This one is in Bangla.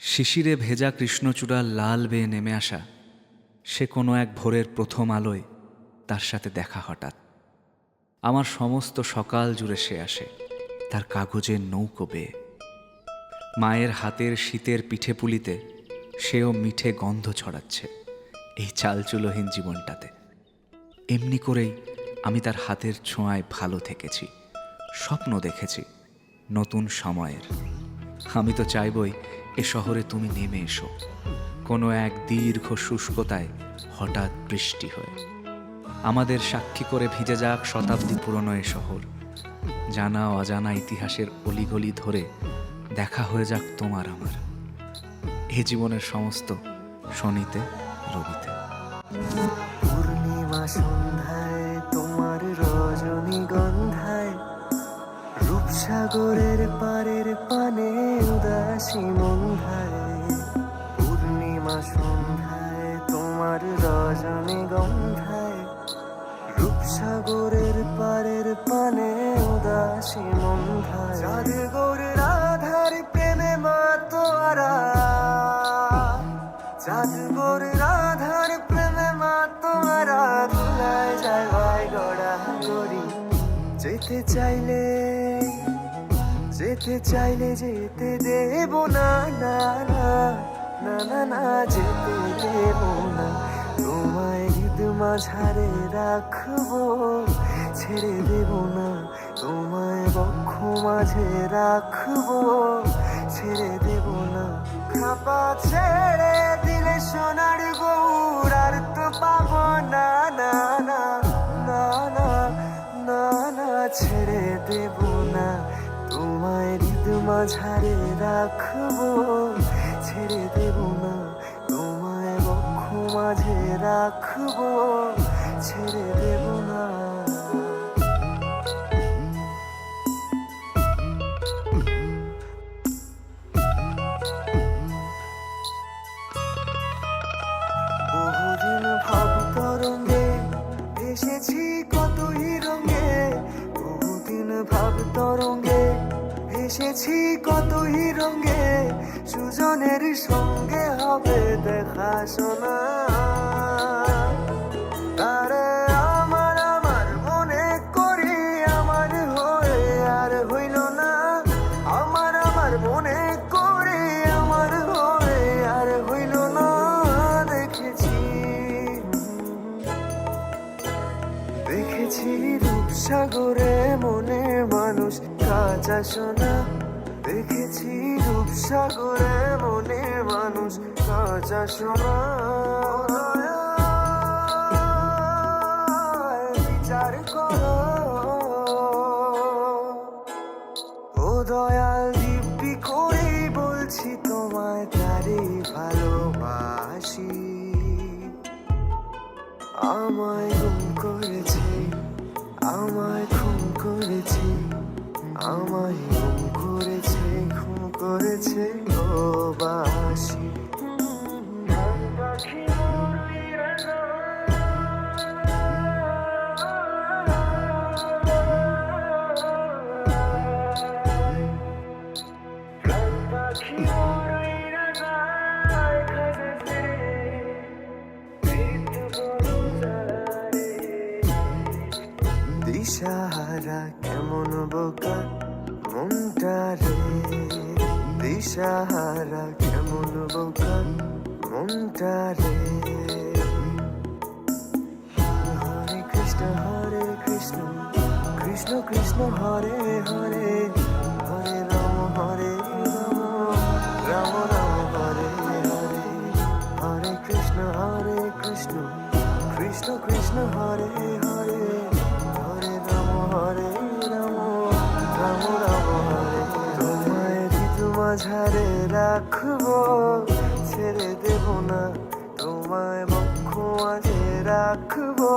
শিশিরে ভেজা কৃষ্ণচূড়ার লাল বেয়ে নেমে আসা সে কোনো এক ভোরের প্রথম আলোয় তার সাথে দেখা হঠাৎ। আমার সমস্ত সকাল জুড়ে সে আসে তার কাগজের নৌকো বেয়ে। মায়ের হাতের শীতের পিঠেপুলিতে সেও মিঠে গন্ধ ছড়াচ্ছে এই চালচুলোহীন জীবনটাতে। এমনি করেই আমি তার হাতের ছোঁয়ায় ভালো থেকেছি, স্বপ্ন দেখেছি নতুন সময়ের। আমি তো চাইবই এ শহরে তুমি নেমে এসো কোনো এক দীর্ঘ শুষ্কতায় হঠাৎ বৃষ্টি হয়ে। আমাদের সাক্ষী করে ভিজে যাক শতাব্দী পুরনো এ শহর। জানা অজানা ইতিহাসের অলিগলি ধরে দেখা হয়ে যাক তোমার আমার এ জীবনের সমস্ত শনিতে রবিতে। পূর্ণিমা সন্ধ্যায় তোমার রজনীগন্ধায় রূপসাগরের পারের পানে উদাসী মন্ধায়। পূর্ণিমা সন্ধ্যায় তোমার রজনীগন্ধায় রূপসাগরের পারের পানে উদাসী মন্ধায়। চাঁদ গৌরের রাধার প্রেমে মাতোয়ারা, চাঁদ গৌরের রাধার প্রেমে মাতোয়ারা ধুলায় যায় ভাই গড়া গড়ি। যেতে চাইলে যেতে দেব না, না না না না না যেতে দেব না। তোমায় হৃদ মাঝারে রাখবো, ছেড়ে দেব না। তোমায় বক্ষ মাঝে রাখবো, ছেড়ে দেব না। খাপা ছেড়ে দিলে সোনার গৌর আর তো পাবো না, না না না না না না ছেড়ে দেব না। তোমায় হৃদ মাঝারে রাখবো, ছেড়ে দেব না। তোমায় বক্ষ মাঝে রাখবো, ছেড়ে দেব না। বহুদিন ভাব তরঙ্গে এসেছি কতই রঙে, বহুদিন ভাব তরঙ্গে এসেছি কতই রঙে। সুজনের সঙ্গে হবে দেখা শোনা, তারে আমার আমার মনে করি আমার হয়ে আর হইল না। আমার আমার মনে করি আমার হয়ে আর হইল না। দেখেছি রূপসাগরে মনে মানুষ কাঁচা সোনা। দেখেছি রূপসাগরে মনে মানুষ কাঁচা সোনা। বিচার করো ও দয়াল, দিব্যি করেই বলছি তোমায় তারে ভালোবাসি। আমায় গুম করেছে, আমায় খুন করেছে, আমায় গুম করেছে, খুন করেছে ও বাসি। দিশাহারা কেমন বোকা মনটা রে, দিশাহারা কেমন বোকা মনটা রে। হরে কৃষ্ণ কৃষ্ণ কৃষ্ণ হরে হরে, হরে রাম রাম রাম হরে হরে। হরে কৃষ্ণ কৃষ্ণ কৃষ্ণ হরে হরে, হরে রাম রাম রাম হরে। তোমায় হৃদ মাঝারে রাখবো, ছেড়ে দেব না। তোমায় বক্ষ মাঝে রাখবো,